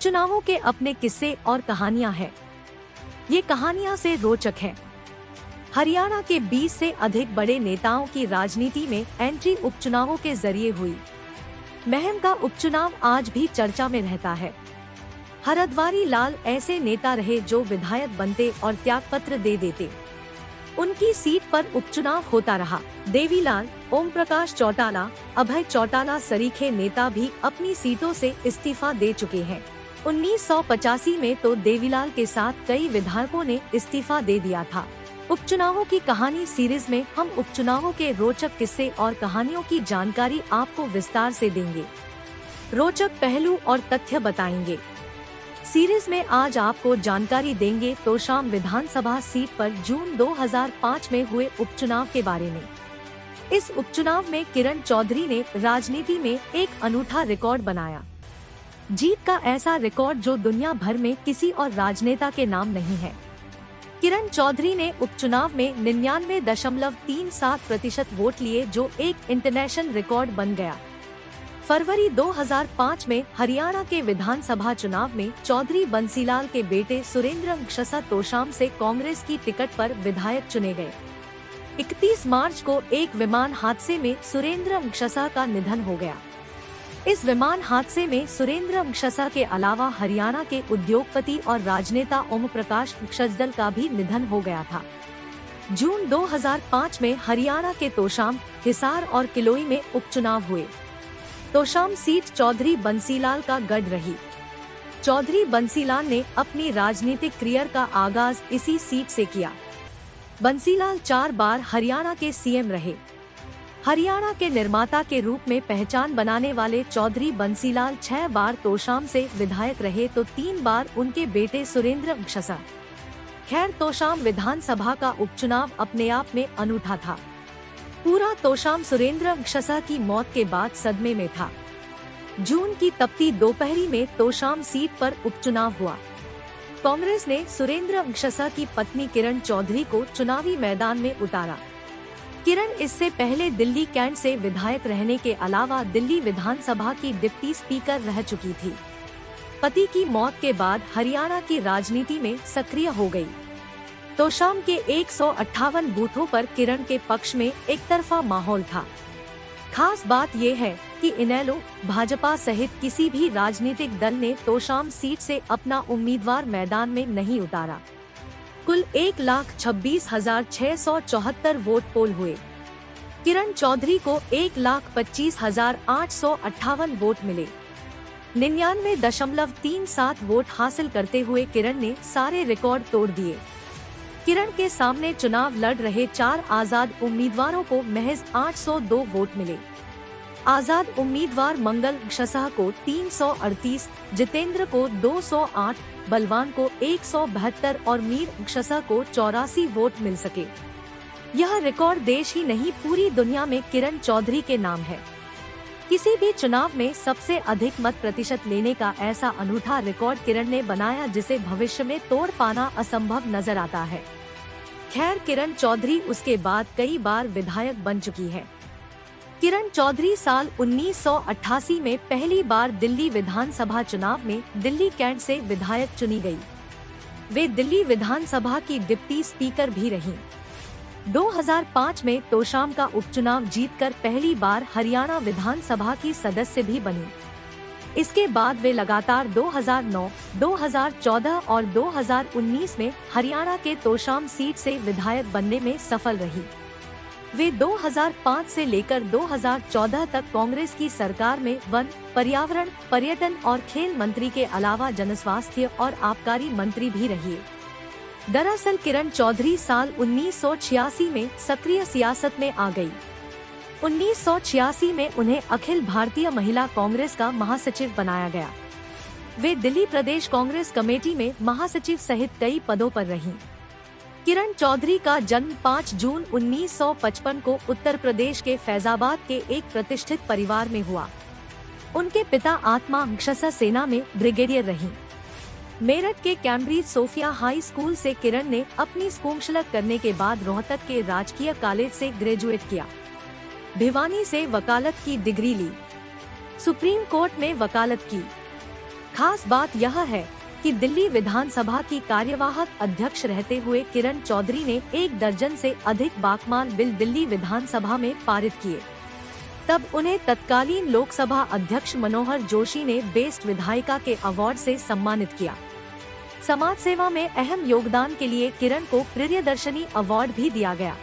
उपचुनावों के अपने किस्से और कहानियां हैं। ये कहानियां से रोचक हैं। हरियाणा के 20 से अधिक बड़े नेताओं की राजनीति में एंट्री उपचुनावों के जरिए हुई। महम का उपचुनाव आज भी चर्चा में रहता है। हरद्वारी लाल ऐसे नेता रहे जो विधायक बनते और त्यागपत्र दे देते। उनकी सीट पर उपचुनाव होता रहा। देवीलाल, ओम प्रकाश चौटाला, अभय चौटाला सरीखे नेता भी अपनी सीटों से इस्तीफा दे चुके हैं। 1985 में तो देवीलाल के साथ कई विधायकों ने इस्तीफा दे दिया था। उपचुनावों की कहानी सीरीज में हम उपचुनावों के रोचक किस्से और कहानियों की जानकारी आपको विस्तार से देंगे। रोचक पहलू और तथ्य बताएंगे। सीरीज में आज आपको जानकारी देंगे तोशाम विधानसभा सीट पर जून 2005 में हुए उपचुनाव के बारे में। इस उपचुनाव में किरण चौधरी ने राजनीति में एक अनूठा रिकॉर्ड बनाया। जीत का ऐसा रिकॉर्ड जो दुनिया भर में किसी और राजनेता के नाम नहीं है। किरण चौधरी ने उपचुनाव में 99.37% वोट लिए, जो एक इंटरनेशनल रिकॉर्ड बन गया। फरवरी 2005 में हरियाणा के विधानसभा चुनाव में चौधरी बंसीलाल के बेटे सुरेंद्र अंगशसा तोशाम से कांग्रेस की टिकट पर विधायक चुने गए। 31 मार्च को एक विमान हादसे में सुरेंद्र अंगशसा का निधन हो गया। इस विमान हादसे में सुरेंद्र अंगशसा के अलावा हरियाणा के उद्योगपति और राजनेता ओम प्रकाश अंगशजदल का भी निधन हो गया था। जून 2005 में हरियाणा के तोशाम, हिसार और किलोई में उपचुनाव हुए। तोशाम सीट चौधरी बंसीलाल का गढ़ रही। चौधरी बंसीलाल ने अपनी राजनीतिक करियर का आगाज इसी सीट से किया। बंसीलाल 4 बार हरियाणा के सीएम रहे। हरियाणा के निर्माता के रूप में पहचान बनाने वाले चौधरी बंसीलाल 6 बार तोशाम से विधायक रहे तो 3 बार उनके बेटे सुरेंद्र अंगशसा। खैर, तोशाम विधानसभा का उपचुनाव अपने आप में अनूठा था। पूरा तोशाम सुरेंद्र अंगशसा की मौत के बाद सदमे में था। जून की तपती दोपहरी में तोशाम सीट पर उपचुनाव हुआ। कांग्रेस ने सुरेंद्र अंगशसा की पत्नी किरण चौधरी को चुनावी मैदान में उतारा। किरण इससे पहले दिल्ली कैंट से विधायक रहने के अलावा दिल्ली विधानसभा की डिप्टी स्पीकर रह चुकी थी। पति की मौत के बाद हरियाणा की राजनीति में सक्रिय हो गई। तोशाम के 158 बूथों पर किरण के पक्ष में एक तरफा माहौल था। खास बात यह है कि इनेलो, भाजपा सहित किसी भी राजनीतिक दल ने तोशाम सीट से अपना उम्मीदवार मैदान में नहीं उतारा। कुल 1,26,674 वोट पोल हुए। किरण चौधरी को 1,25,858 वोट मिले। 99.37 वोट हासिल करते हुए किरण ने सारे रिकॉर्ड तोड़ दिए। किरण के सामने चुनाव लड़ रहे 4 आजाद उम्मीदवारों को महज 802 वोट मिले। आजाद उम्मीदवार मंगल अंगशसा को 338, जितेंद्र को 208, बलवान को 172 और मीर अंगशसा को 84 वोट मिल सके। यह रिकॉर्ड देश ही नहीं पूरी दुनिया में किरण चौधरी के नाम है। किसी भी चुनाव में सबसे अधिक मत प्रतिशत लेने का ऐसा अनूठा रिकॉर्ड किरण ने बनाया, जिसे भविष्य में तोड़ पाना असंभव नजर आता है। खैर, किरण चौधरी उसके बाद कई बार विधायक बन चुकी है। किरण चौधरी साल 1988 में पहली बार दिल्ली विधानसभा चुनाव में दिल्ली कैंट से विधायक चुनी गई। वे दिल्ली विधानसभा की डिप्टी स्पीकर भी रहीं। 2005 में तोशाम का उपचुनाव जीतकर पहली बार हरियाणा विधानसभा की सदस्य भी बनी। इसके बाद वे लगातार 2009, 2014 और 2019 में हरियाणा के तोशाम सीट से विधायक बनने में सफल रही। वे 2005 से लेकर 2014 तक कांग्रेस की सरकार में वन, पर्यावरण, पर्यटन और खेल मंत्री के अलावा जनस्वास्थ्य और आबकारी मंत्री भी रही। दरअसल किरण चौधरी साल 1986 में सक्रिय सियासत में आ गई। 1986 में उन्हें अखिल भारतीय महिला कांग्रेस का महासचिव बनाया गया। वे दिल्ली प्रदेश कांग्रेस कमेटी में महासचिव सहित कई पदों पर रहीं। किरण चौधरी का जन्म 5 जून 1955 को उत्तर प्रदेश के फैजाबाद के एक प्रतिष्ठित परिवार में हुआ। उनके पिता आत्मा अंगशसा सेना में ब्रिगेडियर रहीं। मेरठ के कैम्ब्रिज सोफिया हाई स्कूल से किरण ने अपनी स्कूल करने के बाद रोहतक के राजकीय कॉलेज से ग्रेजुएट किया। भिवानी से वकालत की डिग्री ली। सुप्रीम कोर्ट में वकालत की। खास बात यह है कि दिल्ली विधानसभा की कार्यवाहक अध्यक्ष रहते हुए किरण चौधरी ने 1 दर्जन से अधिक बाकमाल बिल दिल्ली विधानसभा में पारित किए। तब उन्हें तत्कालीन लोकसभा अध्यक्ष मनोहर जोशी ने बेस्ट विधायिका के अवार्ड से सम्मानित किया। समाज सेवा में अहम योगदान के लिए किरण को प्रियदर्शनी अवार्ड भी दिया गया।